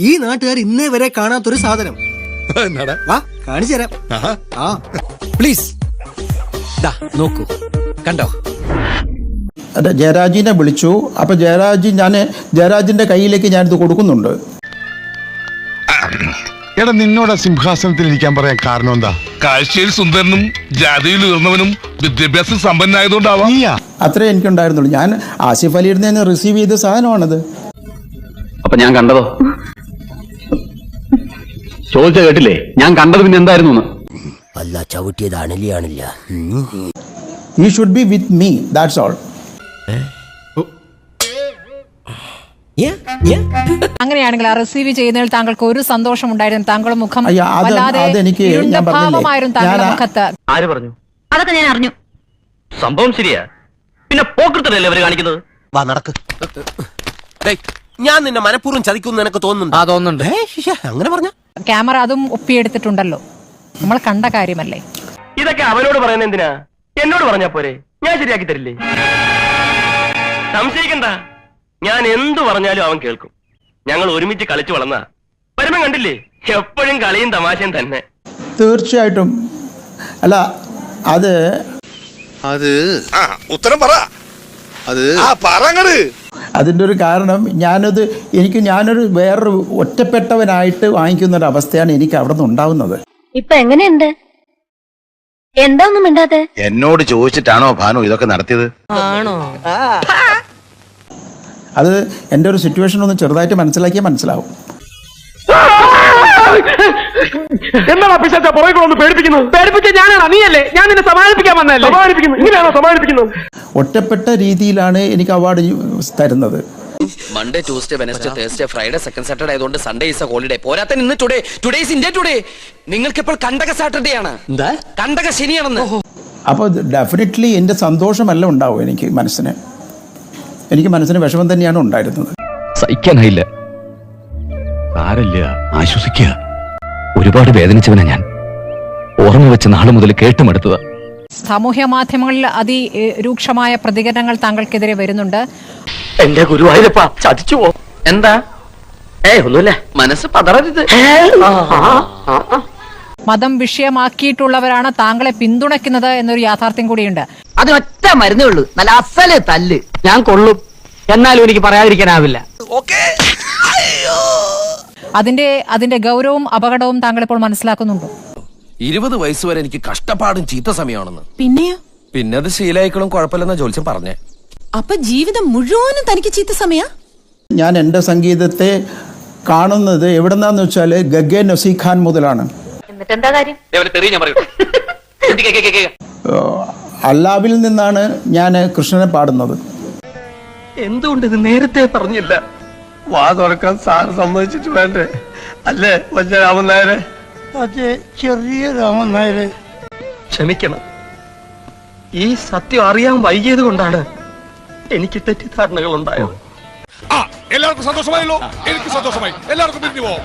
ഈ നാട്ടുകാർ ഇന്നേ വരെ കാണാത്തൊരു സാധനം. വാ കാണിച്ചു തരാം. പ്ലീസ് നോക്കൂ, കണ്ടോ? അതെ, ജയരാജിനെ വിളിച്ചു. അപ്പൊ ജയരാജിന്റെ കയ്യിലേക്ക് ഞാനിത് കൊടുക്കുന്നുണ്ട്. എടാ, നിന്നോട് സിംഹാസനത്തിൽ ഇരിക്കാൻ പറയാൻ കാരണം എന്താ? കാഴ്ചയിൽ സുന്ദരനും ജാതിയിൽ ഉയർന്നവനും വിദ്യാഭ്യാസം സമ്പന്നായതുകൊണ്ടാവാം. അത്രേ എനിക്കുണ്ടായിരുന്നുള്ളൂ. ഞാൻ ആസിഫ് അലിയിൽ നിന്ന് റിസീവ് ചെയ്ത സാധനമാണത്. അപ്പൊ ഞാൻ കണ്ടതോ? ചോദിച്ച കേട്ടില്ലേ? ഞാൻ കണ്ടത് പിന്നെ എന്തായിരുന്നു? അല്ല, ചവിട്ടിയത് അണലിയാണില്ല. You should be with me, that's all. അങ്ങനെയാണെങ്കിൽ ആ റിസീവ് ചെയ്യുന്നതിൽ താങ്കൾക്ക് ഒരു സന്തോഷം ഉണ്ടായിരുന്നു? താങ്കളുടെ മുഖം ആര് പറഞ്ഞു? അതൊക്കെ ഞാൻ അറിഞ്ഞു. സംഭവം ശരിയാ. പിന്നെ പോക്കൃത്തല്ലേ അവര് കാണിക്കുന്നത്? വാ നടക്ക്. ഞാൻ നിന്നെ മനഃപൂർവ്വം ചതിക്കുന്നു എനിക്ക് തോന്നുന്നുണ്ട്. തോന്നുന്നുണ്ട്. അങ്ങനെ പറഞ്ഞ ക്യാമറ അതും ഒപ്പിയെടുത്തിട്ടുണ്ടല്ലോ. നമ്മൾ കണ്ട കാര്യമല്ലേ ഇതൊക്കെ? അവരോട് പറയുന്നത് എന്തിനാ? എന്നോട് പറഞ്ഞാ പോരെ, ഞാൻ ശരിയാക്കി തരില്ലേ. സംശയിക്കണ്ട, ഞാൻ എന്തു പറഞ്ഞാലും അവൻ കേൾക്കും. ഞങ്ങൾ ഒരുമിച്ച് കളിച്ചു വളർന്ന വരുമ്പം കണ്ടില്ലേ, എപ്പോഴും കളിയും തമാശയും തന്നെ. തീർച്ചയായിട്ടും. അല്ല, അത് ഉത്തരം പറ. അതിൻ്റെ ഒരു കാരണം ഞാനൊരു വേറൊരു ഒറ്റപ്പെട്ടവനായിട്ട് വാങ്ങിക്കുന്ന ഒരു അവസ്ഥയാണ് എനിക്ക് അവിടെ നിന്ന് ഉണ്ടാവുന്നത്. ഇപ്പൊ എങ്ങനെയുണ്ട്? എന്താ ഒന്നും മിണ്ടാതെ? എന്നോട് ചോദിച്ചിട്ടാണോ ഭാനു ഇതൊക്കെ നടത്തിയത്? ആണോ? അത് എൻ്റെ ഒരു സിറ്റുവേഷൻ ഒന്ന് ചെറുതായിട്ട് മനസ്സിലാക്കിയാൽ മനസ്സിലാവും. എന്താണ് ഒറ്റപ്പെട്ട രീതിയിലാണ് എനിക്ക് അവാർഡ് തരുന്നത്. Monday, Tuesday, Wednesday, Thursday, Friday, second Saturday ആയതുകൊണ്ട് സൺഡേ ഈസ് എ ഹോളിഡേ. പോരാത്ത ഇന്ന് ടുഡേ ഈസ് ഇന്ത്യ ടുഡേ. നിങ്ങൾക്ക് ഇപ്പോൾ കണ്ടക സാറ്റർഡേ ആണ്, കണ്ടക ശനിയാണെന്ന്. അപ്പോൾ ഡെഫിനറ്റ്ലി എൻ്റെ സന്തോഷമല്ല ഉണ്ടാവും. എനിക്ക് മനസ്സിന് വിഷമം തന്നെയാണ് ഉണ്ടായിരുന്നത്. സഹിക്കാനായില്ല. ആശ്വസിക്കുക. ഒരുപാട് വേദനിച്ചവനാ ഞാൻ. ഓർമ്മ വെച്ച നാളെ മുതൽ കേട്ടുമെടുത്തതാ. സാമൂഹ്യ മാധ്യമങ്ങളിൽ അതിരൂക്ഷമായ പ്രതികരണങ്ങൾ താങ്കൾക്കെതിരെ വരുന്നുണ്ട്. എന്റെ ഗുരുവായൂരപ്പ, ചതിച്ചുവോ? എന്താ? ഒന്നുമില്ല, മനസ്സ് പതറരുത്. മതം വിഷയമാക്കിയിട്ടുള്ളവരാണ് താങ്കളെ പിന്തുണയ്ക്കുന്നത് എന്നൊരു യാഥാർത്ഥ്യം കൂടിയുണ്ട്. അത് ഒറ്റ മരുന്നേ ഉള്ളൂ, നല്ല അസല് തല്ല്. ഞാൻ കൊള്ളും, എന്നാലും എനിക്ക് പറയാതിരിക്കാനാവില്ല. അതിന്റെ ഗൗരവവും അപകടവും താങ്കൾ ഇപ്പോൾ മനസ്സിലാക്കുന്നുണ്ടോ? 20 വയസ്സ് വരെ എനിക്ക് കഷ്ടപ്പാടും ചീത്ത സമയമാണെന്ന്. പിന്നെയോ? പിന്നെ അത് ശീലായിക്കളും കുഴപ്പമില്ലെന്ന ജോത്സ്യം പറഞ്ഞേ. അപ്പൊ ജീവിതം മുഴുവനും തനിക്ക് ചീത്ത സമയ? ഞാൻ എൻ്റെ സംഗീതത്തെ കാണുന്നത് എവിടെന്നാന്ന് വെച്ചാൽ ഗഗൻ നസീർ ഖാൻ മുതലാണ്. അല്ലാവിൽ നിന്നാണ് ഞാൻ കൃഷ്ണനെ പാടുന്നത്. എന്തുകൊണ്ട് ഇത് നേരത്തെ പറഞ്ഞില്ല? വാ തുറക്കാൻ സാറ് സമ്മതിച്ചിട്ട് വേണ്ടേ? അല്ലേ വലിയ രാമൻ നായരെ? അതെ, ചെറിയ രാമൻ നായരെ. ക്ഷമിക്കണം, ഈ സത്യം അറിയാൻ വൈകിയത് കൊണ്ടാണ് എനിക്ക് തെറ്റിദ്ധാരണകൾ ഉണ്ടായത്. എല്ലാവർക്കും സന്തോഷമായല്ലോ? എനിക്ക് സന്തോഷമായി. എല്ലാവർക്കും പിരിഞ്ഞു പോവാം.